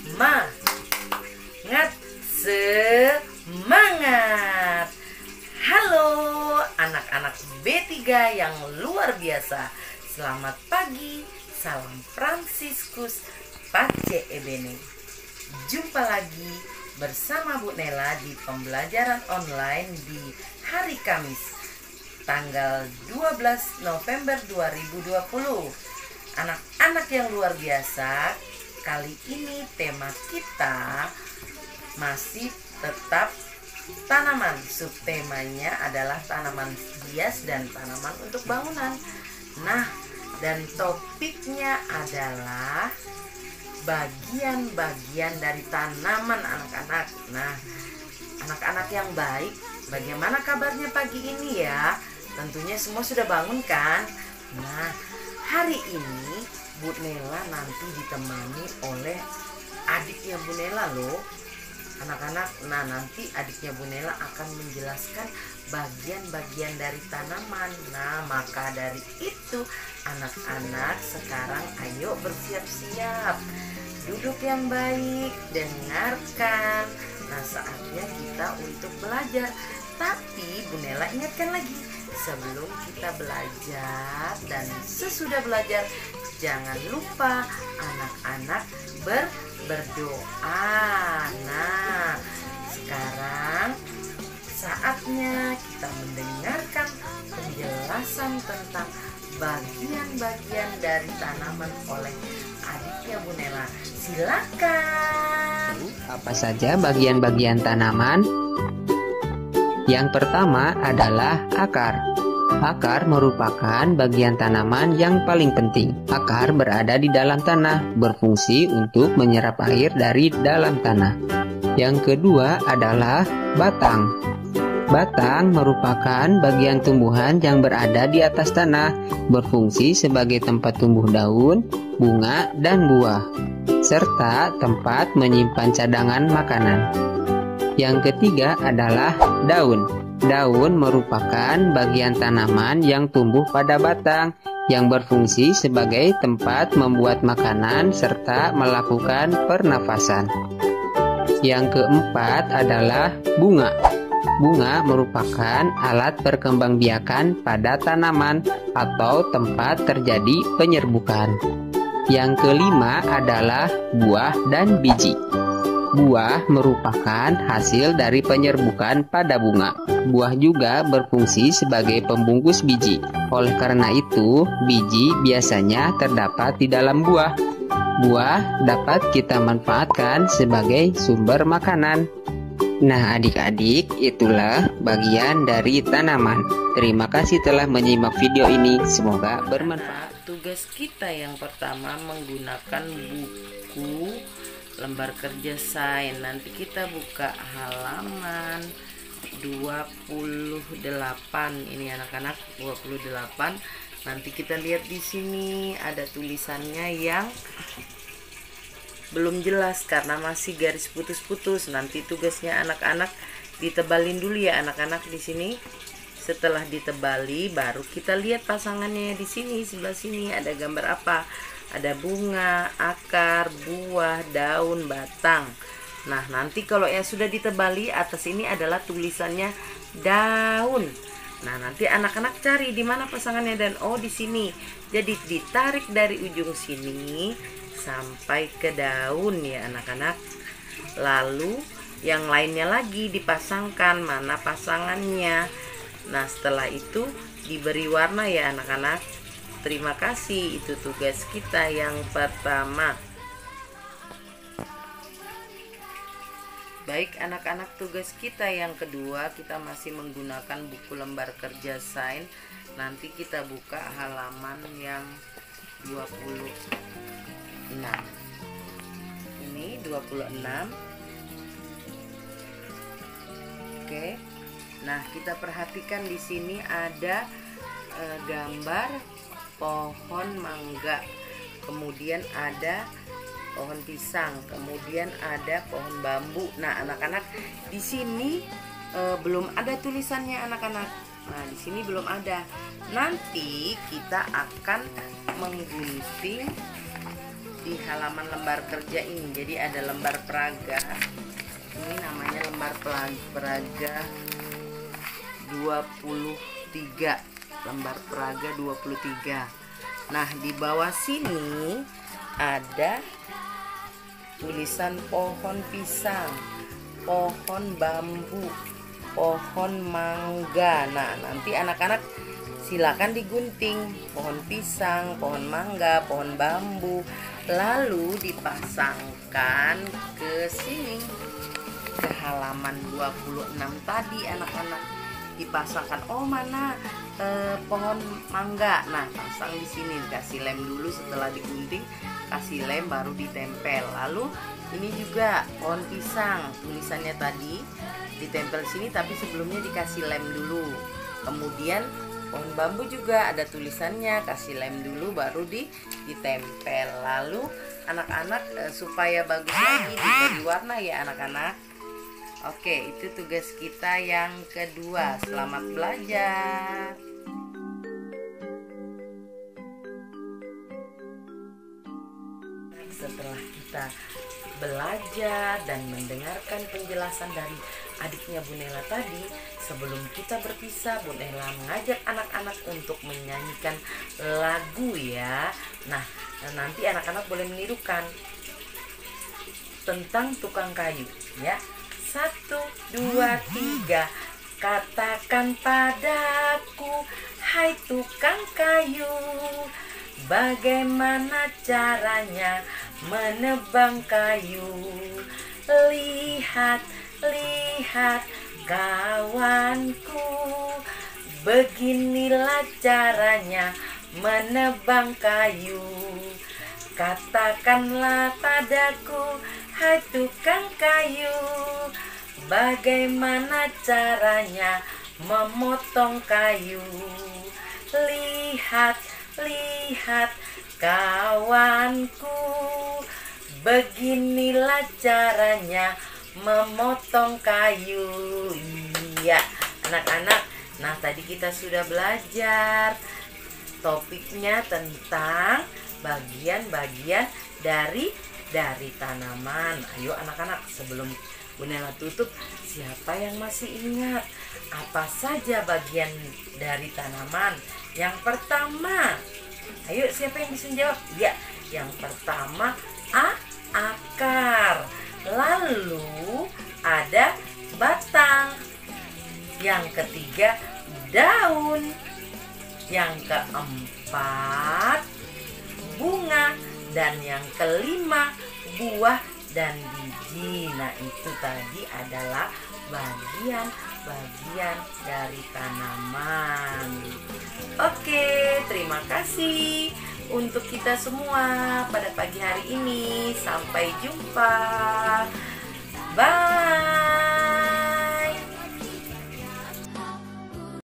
semangat, semangat. Halo anak-anak B3 yang luar biasa. Selamat pagi, salam Fransiskus Pace Ebene. Jumpa lagi bersama Bu Nela di pembelajaran online di hari Kamis, tanggal 12 November 2020. Anak-anak yang luar biasa, kali ini tema kita masih tetap tanaman. Subtemanya adalah tanaman hias dan tanaman untuk bangunan. Nah, dan topiknya adalah bagian-bagian dari tanaman anak-anak. Nah, anak-anak yang baik, bagaimana kabarnya pagi ini ya? Tentunya semua sudah bangun kan? Nah, hari ini Bu Nela nanti ditemani oleh adiknya Bu Nela loh. Anak-anak, nah nanti adiknya Bu Nela akan menjelaskan bagian-bagian dari tanaman. Nah, maka dari itu anak-anak sekarang ayo bersiap-siap. Duduk yang baik, dengarkan. Nah, saatnya kita untuk belajar. Tapi Bu Nela ingatkan lagi, sebelum kita belajar dan sesudah belajar, jangan lupa anak-anak berdoa. Nah, sekarang saatnya kita mendengarkan penjelasan tentang bagian-bagian dari tanaman oleh adiknya Bu Nela. Silakan. Apa saja bagian-bagian tanaman? Yang pertama adalah akar. Akar merupakan bagian tanaman yang paling penting. Akar berada di dalam tanah, berfungsi untuk menyerap air dari dalam tanah. Yang kedua adalah batang. Batang merupakan bagian tumbuhan yang berada di atas tanah, berfungsi sebagai tempat tumbuh daun, bunga, dan buah, serta tempat menyimpan cadangan makanan. Yang ketiga adalah daun. Daun merupakan bagian tanaman yang tumbuh pada batang, yang berfungsi sebagai tempat membuat makanan serta melakukan pernafasan. Yang keempat adalah bunga. Bunga merupakan alat perkembangbiakan pada tanaman atau tempat terjadi penyerbukan. Yang kelima adalah buah dan biji. Buah merupakan hasil dari penyerbukan pada bunga. Buah juga berfungsi sebagai pembungkus biji. Oleh karena itu, biji biasanya terdapat di dalam buah. Buah dapat kita manfaatkan sebagai sumber makanan. Nah, adik-adik, itulah bagian dari tanaman. Terima kasih telah menyimak video ini. Semoga bermanfaat. Tugas kita yang pertama menggunakan buku lembar kerja sains. Nanti kita buka halaman 28. Ini anak-anak 28. Nanti kita lihat di sini ada tulisannya yang belum jelas karena masih garis putus-putus. Nanti tugasnya anak-anak ditebalin dulu ya anak-anak di sini. Setelah ditebali baru kita lihat pasangannya di sini. Sebelah sini ada gambar apa? Ada bunga, akar, buah, daun, batang. Nah, nanti kalau yang sudah ditebali, atas ini adalah tulisannya daun. Nah, nanti anak-anak cari di mana pasangannya dan oh di sini. Jadi ditarik dari ujung sini sampai ke daun ya anak-anak. Lalu yang lainnya lagi dipasangkan, mana pasangannya. Nah, setelah itu diberi warna ya anak-anak. Terima kasih, itu tugas kita yang pertama. Baik anak-anak, tugas kita yang kedua, kita masih menggunakan buku lembar kerja sains. Nanti kita buka halaman yang 26. Ini 26. Oke. Nah, kita perhatikan di sini ada gambar pohon mangga, kemudian ada pohon pisang, kemudian ada pohon bambu. Nah, anak-anak di sini belum ada tulisannya anak-anak. Nah, di sini belum ada. Nanti kita akan menggunting halaman lembar kerja ini. Jadi ada lembar peraga. Ini namanya lembar peraga 23. Lembar peraga 23. Nah, di bawah sini ada tulisan pohon pisang, pohon bambu, pohon mangga. Nah, nanti anak-anak silakan digunting pohon pisang, pohon mangga, pohon bambu, lalu dipasangkan ke sini, ke halaman 26 tadi. Anak-anak dipasangkan, oh mana pohon mangga. Nah, pasang di sini, dikasih lem dulu. Setelah digunting kasih lem baru ditempel. Lalu ini juga pohon pisang, tulisannya tadi ditempel sini, tapi sebelumnya dikasih lem dulu. Kemudian pohon bambu juga ada tulisannya, kasih lem dulu baru ditempel. Lalu anak-anak supaya bagus lagi diberi warna ya anak-anak. Oke, itu tugas kita yang kedua. Selamat belajar. Setelah kita belajar dan mendengarkan penjelasan dari adiknya Bu Nela tadi, sebelum kita berpisah, Bu Nela mengajak anak-anak untuk menyanyikan lagu ya. Nah, nanti anak-anak boleh menirukan tentang tukang kayu ya. 1, 2, 3. Katakan padaku, hai tukang kayu, bagaimana caranya menebang kayu? Lihat, lihat kawanku, beginilah caranya menebang kayu. Katakanlah padaku, hai tukang kayu, bagaimana caranya memotong kayu? Lihat, lihat kawanku, beginilah caranya memotong kayu. Iya, anak-anak. Nah, tadi kita sudah belajar topiknya tentang bagian-bagian dari tanaman. Ayo anak-anak, sebelum Bu Nela tutup, siapa yang masih ingat apa saja bagian dari tanaman? Yang pertama, ayo siapa yang bisa jawab? Ya, yang pertama akar. Lalu ada batang. Yang ketiga daun. Yang keempat bunga. Dan yang kelima buah dan biji. Nah, itu tadi adalah bagian-bagian dari tanaman. Oke, terima kasih untuk kita semua pada pagi hari ini. Sampai jumpa. Bye.